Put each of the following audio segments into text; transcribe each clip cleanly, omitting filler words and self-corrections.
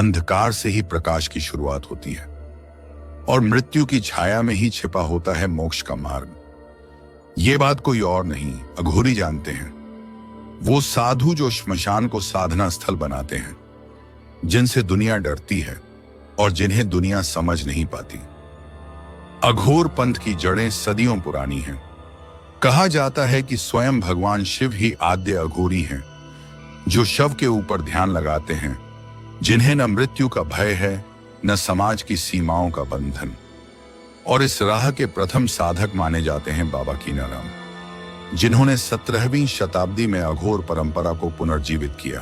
अंधकार से ही प्रकाश की शुरुआत होती है और मृत्यु की छाया में ही छिपा होता है मोक्ष का मार्ग। ये बात कोई और नहीं, अघोरी जानते हैं। वो साधु जो श्मशान को साधना स्थल बनाते हैं, जिनसे दुनिया डरती है और जिन्हें दुनिया समझ नहीं पाती। अघोर पंथ की जड़ें सदियों पुरानी हैं। कहा जाता है कि स्वयं भगवान शिव ही आद्य अघोरी हैं, जो शव के ऊपर ध्यान लगाते हैं, जिन्हें न मृत्यु का भय है न समाज की सीमाओं का बंधन। और इस राह के प्रथम साधक माने जाते हैं बाबा कीनाराम, जिन्होंने 17वीं शताब्दी में अघोर परंपरा को पुनर्जीवित किया।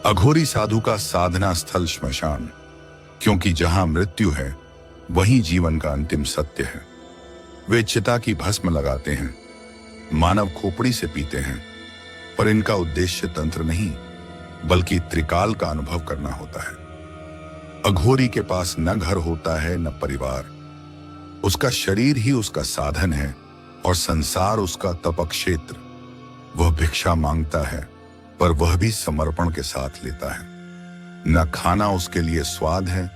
अघोरी साधु का साधना स्थल श्मशान, क्योंकि जहां मृत्यु है वहीं जीवन का अंतिम सत्य है। वे चिता की भस्म लगाते हैं, मानव खोपड़ी से पीते हैं, पर इनका उद्देश्य तंत्र नहीं बल्कि त्रिकाल का अनुभव करना होता है। अघोरी के पास न घर होता है न परिवार, उसका शरीर ही उसका साधन है और संसार उसका तप क्षेत्र। वह भिक्षा मांगता है पर वह भी समर्पण के साथ लेता है। न खाना उसके लिए स्वाद है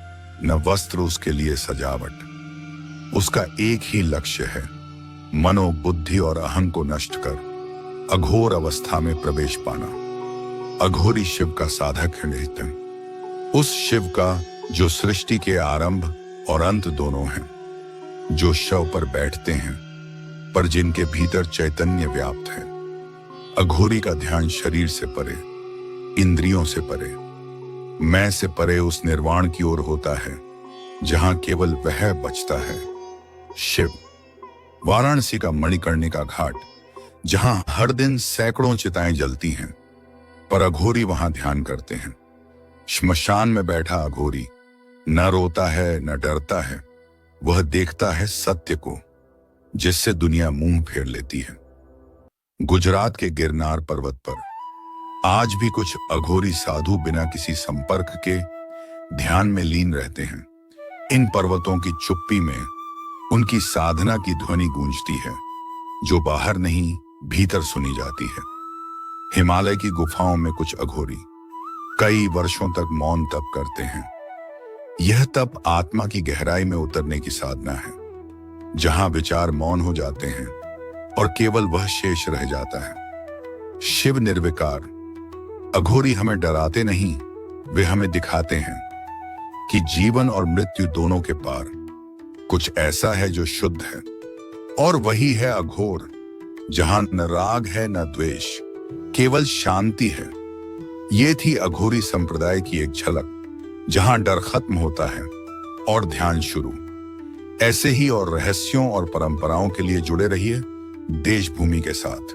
न वस्त्र उसके लिए सजावट। उसका एक ही लक्ष्य है, मनो बुद्धि और अहं को नष्ट कर अघोर अवस्था में प्रवेश पाना। अघोरी शिव का साधक है नित्य, उस शिव का जो सृष्टि के आरंभ और अंत दोनों हैं, जो शव पर बैठते हैं पर जिनके भीतर चैतन्य व्याप्त है। अघोरी का ध्यान शरीर से परे, इंद्रियों से परे, मैं से परे उस निर्वाण की ओर होता है जहां केवल वह बचता है, शिव। वाराणसी का मणिकर्णिका घाट, जहां हर दिन सैकड़ों चिताएं जलती हैं, पर अघोरी वहां ध्यान करते हैं। श्मशान में बैठा अघोरी न रोता है न डरता है, वह देखता है सत्य को जिससे दुनिया मुंह फेर लेती है। गुजरात के गिरनार पर्वत पर आज भी कुछ अघोरी साधु बिना किसी संपर्क के ध्यान में लीन रहते हैं। इन पर्वतों की चुप्पी में उनकी साधना की ध्वनि गूंजती है, जो बाहर नहीं भीतर सुनी जाती है। हिमालय की गुफाओं में कुछ अघोरी कई वर्षों तक मौन तप करते हैं। यह तप आत्मा की गहराई में उतरने की साधना है, जहां विचार मौन हो जाते हैं और केवल वह शेष रह जाता है, शिव निर्विकार। अघोरी हमें डराते नहीं, वे हमें दिखाते हैं कि जीवन और मृत्यु दोनों के पार कुछ ऐसा है जो शुद्ध है, और वही है अघोर, जहां न राग है न द्वेष, केवल शांति है। ये थी अघोरी संप्रदाय की एक झलक, जहां डर खत्म होता है और ध्यान शुरू। ऐसे ही और रहस्यों और परंपराओं के लिए जुड़े रहिए देशभूमि के साथ।